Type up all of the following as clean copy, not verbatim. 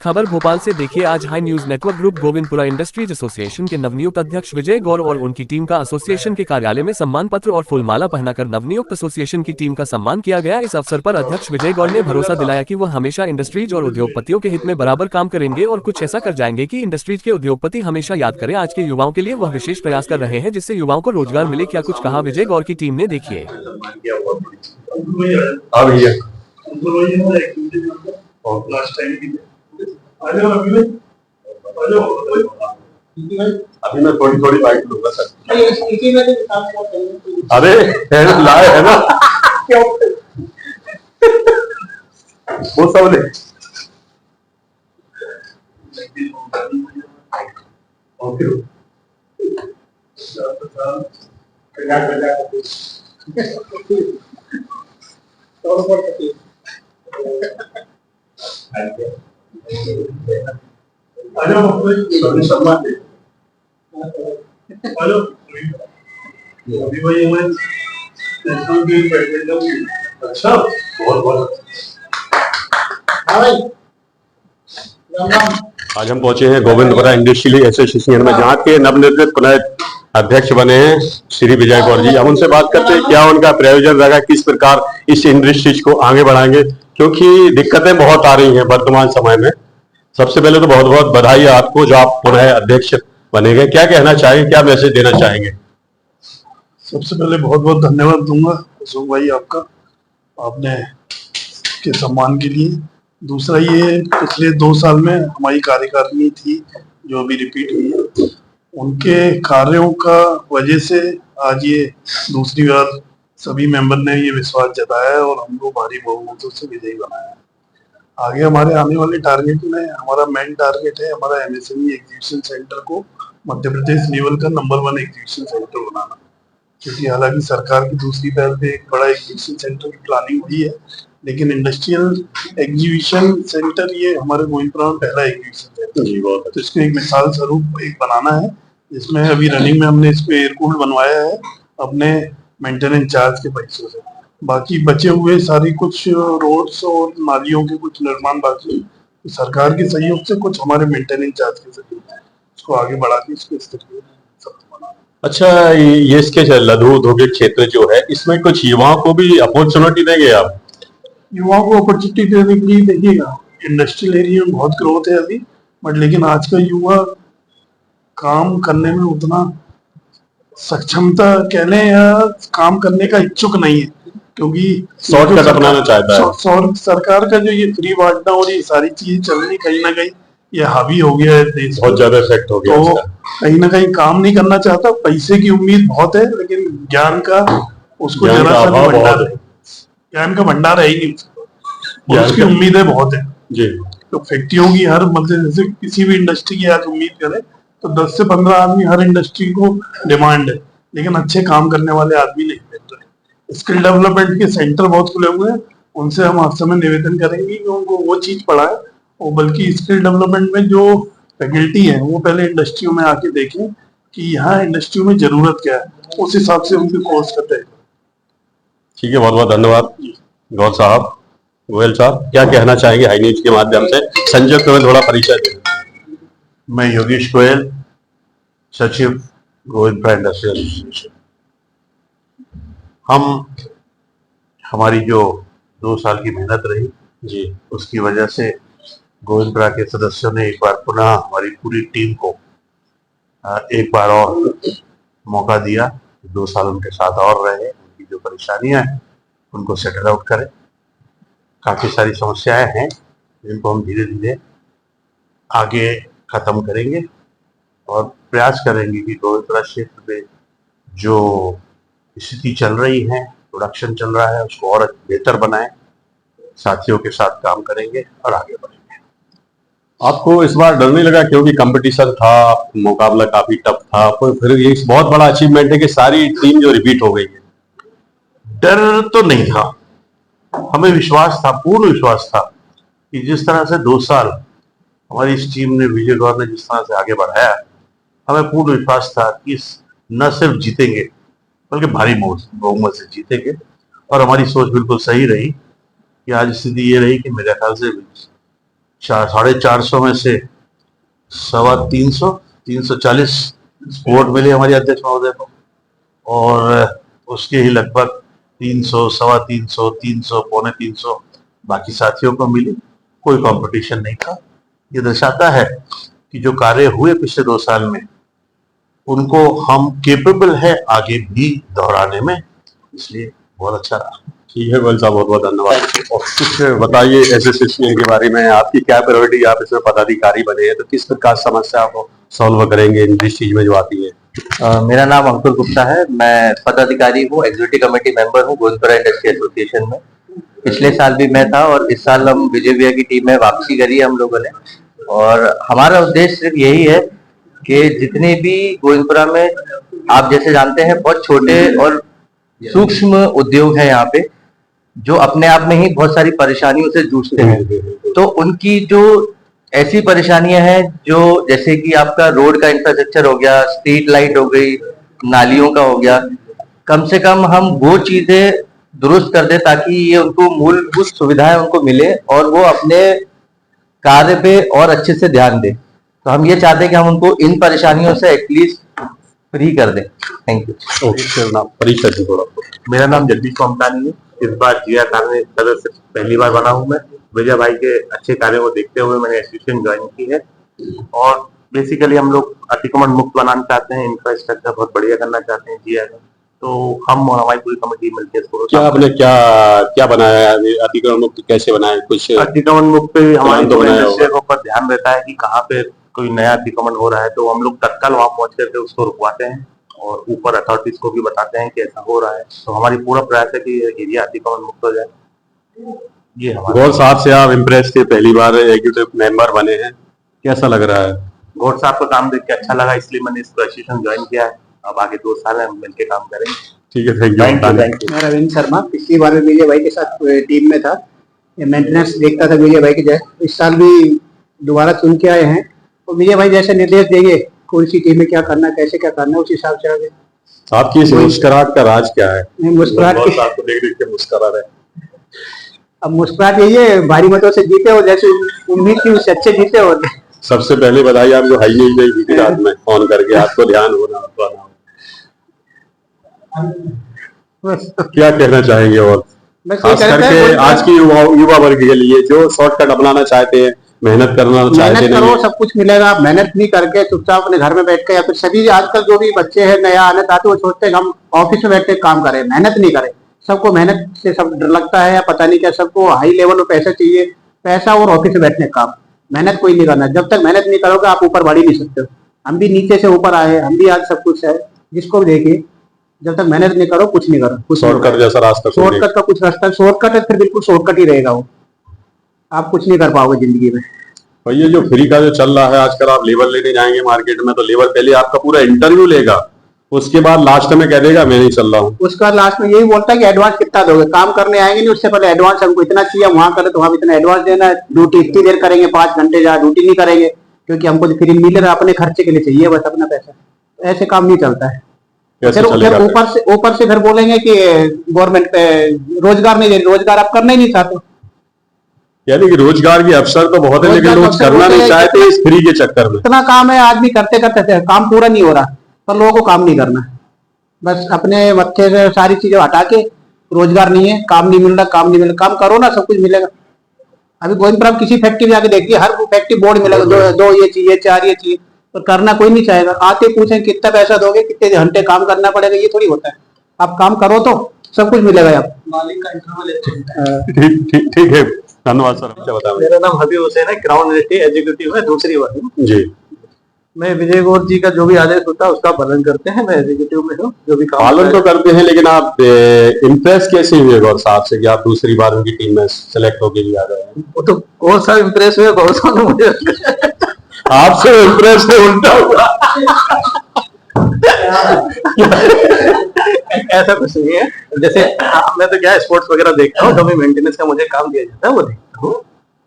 खबर भोपाल से देखिए आज high news network group Govindpura industries association के नवनियुक्त अध्यक्ष विजय गौर और उनकी टीम का एसोसिएशन के कार्यालय में सम्मान पत्र और फूलमाला पहनाकर नवनियुक्त एसोसिएशन की टीम का सम्मान किया गया। इस अवसर पर अध्यक्ष विजय गौर ने भरोसा दिलाया कि वह हमेशा इंडस्ट्रीज और उद्योगपतियों के हित में बराबर काम करेंगे और कुछ ऐसा कर जाएंगे कि इंडस्ट्रीज के उद्योगपति हमेशा याद करें। आज के युवाओं के लिए वह विशेष प्रयास कर रहे हैं जिससे युवाओं को रोजगार मिले। क्या कुछ कहा विजय गौर की टीम ने, देखिए। अभी मैं थोड़ी थोड़ी बाइट लूंगा सर। अरे है ना, लाए है ना वो सब ले। अभी भाई हमें नेशनल गेम बैडमिंटन। अच्छा, बहुत बहुत। आज हम पहुंचे हैं गोविंदपुरा इंडस्ट्रियल एसोसिएशन में, जहाँ के नवनिर्मित पुनः अध्यक्ष बने हैं श्री विजय गौर जी। हम उनसे बात करते हैं क्या उनका प्रयोजन रहेगा, किस प्रकार इस इंडस्ट्रीज को आगे बढ़ाएंगे, क्योंकि दिक्कतें बहुत आ रही हैं वर्तमान समय में। सबसे पहले तो बहुत बहुत बधाई आपको जो आप पुनः अध्यक्ष बनेंगे। क्या कहना चाहेंगे, क्या मैसेज देना चाहेंगे? सबसे पहले बहुत बहुत धन्यवाद दूंगा अशोक भाई आपका, आपने के सम्मान के लिए। दूसरा ये पिछले 2 साल में हमारी कार्यकारिणी थी जो अभी रिपीट हुई है, उनके कार्यों का वजह से आज ये दूसरी बार सभी मेंबर ने ये विश्वास जताया है और हमको भारी बहुमतों से विजयी बनाया है। आगे हमारे आने वाले टारगेट में हमारा मेन टारगेट है हमारा एमएसएमई एग्जीबिशन सेंटर को मध्य प्रदेश लेवल का नंबर 1 एग्जीबिशन सेंटर बनाना, क्योंकि हालांकि सरकार की दूसरी पहल पे एक बड़ा एग्जीबिशन सेंटर की प्लानिंग हुई है, लेकिन इंडस्ट्रियल एग्जीबिशन सेंटर ये हमारे गोविंदपुरा में पहला एग्जीबिशन सेंटर, तो इसको एक मिसाल स्वरूप एक बनाना है, जिसमें अभी रनिंग में हमने इसको एयरकूल्ड बनवाया है अपने मेंटेनेंस चार्ज के पैसों से। बाकी बचे हुए सारी कुछ रोड्स और नालियों के कुछ निर्माण बाकी तो सरकार के सहयोग से, कुछ हमारे मेंटेनेंस चार्ज के सहयोग से इसको आगे बढ़ा के इसको इस तरीके से बनाना। अच्छा, ये इसके लघु औद्योगिक क्षेत्र जो है, इसमें कुछ युवाओं को भी अपॉर्चुनिटी देंगे आप? युवाओं को अपॉर्चुनिटी देने के लिए देखिएगा, इंडस्ट्रियल एरिया में बहुत ग्रोथ है अभी, बट लेकिन आज का युवा काम करने में उतना सक्षमता कह लें या काम करने का इच्छुक नहीं है, क्योंकि शॉर्टकट अपनाना चाहता है। सरकार का जो ये फ्री बांटना और ये सारी चीजें चल रही, कहीं ना कहीं ये हावी हो गया है देश, बहुत ज्यादा इफेक्ट हो गया। तो कहीं ना कहीं काम नहीं करना चाहता, पैसे की उम्मीद बहुत है लेकिन ज्ञान का उसको जरा सा भंडार है, ज्ञान का भंडार है ही नहीं, उसकी उम्मीदें बहुत है जी। तो फैक्ट्रियों की हर मतलब जैसे किसी भी इंडस्ट्री की आज उम्मीद करें तो 10 से 15 आदमी हर इंडस्ट्री को डिमांड है, लेकिन अच्छे काम करने वाले आदमी नहीं मिल रहे। स्किल डेवलपमेंट के सेंटर बहुत खुले हुए हैं, उनसे हम हर समय निवेदन करेंगे कि उनको वो चीज पढ़ाएं, और बल्कि स्किल डेवलपमेंट में जो फैकल्टी है वो पहले इंडस्ट्रियों में आके देखें कि यहाँ इंडस्ट्री में जरूरत क्या है, उस हिसाब से उनके कोर्स करते हैं। ठीक है, बहुत बहुत धन्यवाद गौर साहब। गोयल साहब, क्या कहना चाहेंगे हाई न्यूज के माध्यम से? संयुक्त में थोड़ा परिचय दें। मैं योगेश गोयल, सचिव गोविंदपुरा इंडस्ट्रियल एसोसिएशन। हमारी जो 2 साल की मेहनत रही जी, उसकी वजह से गोविंदपुरा के सदस्यों ने एक बार पुनः हमारी पूरी टीम को एक बार और मौका दिया, 2 साल उनके साथ और रहे, उनकी जो परेशानियां हैं उनको सेटल आउट करें। काफी सारी समस्याएं हैं जिनको हम धीरे धीरे आगे खत्म करेंगे और प्रयास करेंगे कि गोविंदपुरा क्षेत्र में जो स्थिति चल रही है, प्रोडक्शन चल रहा है, उसको और बेहतर बनाएं, साथियों के साथ काम करेंगे और आगे बढ़ेंगे। आपको इस बार डर नहीं लगा, क्योंकि कंपटीशन था, मुकाबला काफी टफ था, फिर ये बहुत बड़ा अचीवमेंट है कि सारी टीम जो रिपीट हो गई है? डर तो नहीं था, हमें विश्वास था, पूर्ण विश्वास था कि जिस तरह से 2 साल हमारी इस टीम ने, विजय गौर ने जिस तरह से आगे बढ़ाया, हमें पूर्ण विश्वास था कि न सिर्फ जीतेंगे बल्कि भारी बहुमत से जीतेंगे। और हमारी सोच बिल्कुल सही रही कि आज स्थिति ये रही कि मेरे ख्याल से 450 में से 340 वोट मिले हमारे अध्यक्ष महोदय को, और उसके ही लगभग 300, 325, 300, पौने 300 बाकी साथियों को मिली। कोई कंपटीशन नहीं था। ये दर्शाता है कि जो कार्य हुए पिछले 2 साल में उनको हम केपेबल है आगे भी दोहराने में, इसलिए बहुत अच्छा रहा। ठीक है गोयल साहब, बहुत बहुत धन्यवाद। और कुछ बताइए एसोसिएशन के बारे में, आपकी क्या प्रायोरिटी, आप इसमें पदाधिकारी बने हैं तो किस प्रकार समस्या को सॉल्व करेंगे इंडस्ट्रीज में जो आती है? मेरा नाम अंकुर गुप्ता है, मैं पदाधिकारी हूँ, एग्जीक्यूटिव कमेटी मेंबर हूँ गोविंदपुरा इंडस्ट्री एसोसिएशन में। पिछले साल भी मैं था और इस साल हम विजय भैया की टीम में वापसी करी है हम लोगों ने। और हमारा उद्देश्य सिर्फ यही है कि जितने भी गोविंदपुरा में आप जैसे जानते हैं बहुत छोटे और सूक्ष्म उद्योग है यहाँ पे, जो अपने आप में ही बहुत सारी परेशानियों से जूझते हैं, तो उनकी जो ऐसी परेशानियां हैं जो जैसे कि आपका रोड का इंफ्रास्ट्रक्चर हो गया, स्ट्रीट लाइट हो गई, नालियों का हो गया, कम से कम हम वो चीजें दुरुस्त कर दे ताकि ये उनको मूलभूत सुविधाएं उनको मिले और वो अपने कार्य पे और अच्छे से ध्यान दें। तो हम ये चाहते हैं कि हम उनको इन परेशानियों से एटलीस्ट फ्री कर दें। Thank you. परिचय से थोड़ा। मेरा नाम जगदीश ममतानी है। इस बार जिया कार्य सदस्य पहली बार बना हूं मैं। विजय भाई के अच्छे कार्यों को देखते हुए मैंने एसोसिएशन ज्वाइन की है, और बेसिकली हम लोग अतिक्रमण मुक्त बनाना चाहते हैं, इंफ्रास्ट्रक्चर बहुत बढ़िया करना चाहते हैं जिया का। तो हम और हमारी पूरी कमेटी मिलकर इसको क्या आपने क्या बनाया है? अतिक्रमण मुक्त कैसे बनाया? कुछ अतिक्रमण मुक्त पे हमारे तो बनाया होगा। के ऊपर ध्यान रहता है कि कहाँ पे कोई नया अतिक्रमण हो रहा है तो हम लोग तत्काल वहां पहुंच करके उसको रुकवाते हैं और ऊपर अथॉरिटीज को भी बताते हैं कि ऐसा हो रहा है। तो हमारी पूरा प्रयास है कि एरिया अतिक्रमण मुक्त हो जाए। ये हमारा। गौर साहब से आप इम्प्रेस थे, पहली बार एग्जीक्यूटिव मेंबर बने हैं, कैसा लग रहा है? गौर साहब का काम देख के अच्छा लगा, इसलिए मैंने इसको एसोसिएशन ज्वाइन किया है। अब आगे 2 साल हम मिलकर काम करेंगे। ठीक है, थैंक यू। मैं रविंद्र शर्मा, पिछली बार में विजय भाई के साथ टीम में था, मेंटेनेंस देखता था विजय भाई के जैसे। इस साल भी दोबारा चुन के आए हैं और विजय भाई जैसे निर्देश देंगे कौन सी टीम में क्या करना है, कैसे क्या करना है, उस हिसाब से आगे। आपकी इस मुस्कुराहट का राज क्या है? मुस्कुराहट आपको देख देख के मुस्कुरा रहे। अब मुस्कुराहट यही है, भारी मतों से जीते हो, जैसे उम्मीद थी उससे अच्छे जीते हो। सबसे पहले बधाई आपको, हाई न्यूज नहीं बीती रात में फोन करके आपको ध्यान होना। क्या कहना चाहेंगे? और खास करके आज की युवा वर्ग के लिए जो शॉर्टकट अपनाना चाहते हैं, मेहनत करना चाहते मेहनत करो, सब कुछ मिलेगा। आप मेहनत नहीं करके चुपचाप अपने घर में बैठ के, या फिर सभी आजकल जो भी बच्चे हैं नया आने आते, वो सोचते हैं हम ऑफिस में बैठ के काम करें, मेहनत नहीं करें। सबको मेहनत से सब डर लगता है या पता नहीं क्या, सबको हाई लेवल में पैसा चाहिए, पैसा और ऑफिस में बैठने का काम। मेहनत कोई नहीं करना। जब तक मेहनत नहीं करोगे आप ऊपर बढ़ ही नहीं सकते। हम भी नीचे से ऊपर आए, हम भी आज सब कुछ है, जिसको भी देखिए, जब तक मेहनत नहीं करो कुछ नहीं करो। शॉर्टकट जैसा रास्ता, शॉर्टकट का कुछ रास्ता, शॉर्टकट है फिर बिल्कुल शॉर्टकट ही रहेगा वो, आप कुछ नहीं कर पाओगे जिंदगी में। और ये जो फ्री का जो चल रहा है आजकल, आप लेबर लेने जाएंगे मार्केट में तो लेबर पहले आपका पूरा इंटरव्यू लेगा, उसके बाद लास्ट में कह देगा मैं नहीं चल रहा हूँ। उसका लास्ट में यही बोलता है कि एडवांस कितना दोगे, काम करने आएंगे नहीं उससे पहले एडवांस हमको इतना चाहिए, वहां करे तो वहां इतना एडवांस देना है, ड्यूटी इतनी देर करेंगे, 5 घंटे जहाँ ड्यूटी नहीं करेंगे क्योंकि हमको फ्री मिल रहा, अपने खर्चे के लिए चाहिए बस अपना पैसा। ऐसे काम नहीं चलता है। फिर ऊपर से फिर बोलेंगे कि गवर्नमेंट पे रोजगार नहीं दे, रोजगार आप करना ही नहीं चाहते। यानी कि रोजगार के अवसर तो बहुत है लेकिन लोग करना नहीं चाहते इस फ्री के चक्कर में। इतना काम है, आदमी करते करते काम पूरा नहीं हो रहा, पर लोगों को काम नहीं करना। बस अपने मत्थे से सारी चीजें हटा के, रोजगार नहीं है, काम नहीं मिल रहा, काम नहीं मिल रहा, काम करो ना सब कुछ मिलेगा। अभी गोविंदपुरा किसी फैक्ट्री में जाके देखिए, हर फैक्ट्री बोर्ड मिलेगा, दो ये चाहिए, 4 ये चाहिए, पर करना कोई नहीं चाहेगा। आते पूछें कितना पैसा दोगे, कितने घंटे काम करना पड़ेगा, ये थोड़ी होता है। आप काम करो तो सब कुछ मिलेगा। आप मालिक का इंटरव्यू ठीक है, धन्यवाद सर। क्या बताओ? मेरा नाम हबीब हुसैन है, क्राउन इंडस्ट्री एग्जीक्यूटिव है, दूसरी बार जी। मैं विजय गौर जी का जो भी आदेश होता है उसका पालन करते हैं। मैं एग्जीक्यूटिव में हूँ, जो भी काम पालन तो करते हैं, लेकिन आप इम्प्रेस कैसे हुए गौर साहब से कि आप दूसरी बार उनकी टीम में सेलेक्ट होके भी आ गए? वो तो गौर साहब इम्प्रेस हुए, गौर साहब ने मुझे आपसे इम्प्रेस ने उल्टा हुआ। ऐसा कुछ नहीं है। जैसे मैं तो क्या स्पोर्ट्स वगैरह देखता हूँ, जो भी मेंटेनेंस का मुझे काम दिया जाता है वो देखता हूँ।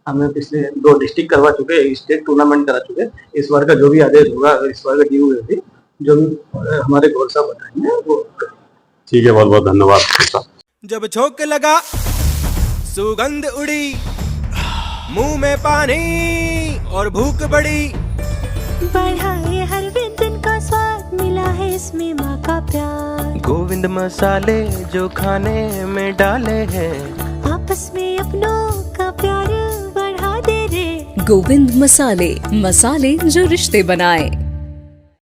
हमने पिछले 2 डिस्ट्रिक्ट करवा चुके, स्टेट टूर्नामेंट करा चुके। इस बार का जो भी आदेश होगा, अगर इस बार का ड्यू होगी, जो भी हमारे गौर साहब बताएंगे वो। ठीक है, बहुत बहुत धन्यवाद। जब झोंक लगा सुगंध उड़ी, मुंह में पानी और भूख बड़ी, बढ़ाए हर व्यंजन का स्वाद, मिला है इसमें माँ का प्यार। गोविंद मसाले जो खाने में डाले हैं, आपस में अपनों का प्यार बढ़ा दे रे। गोविंद मसाले, मसाले जो रिश्ते बनाए।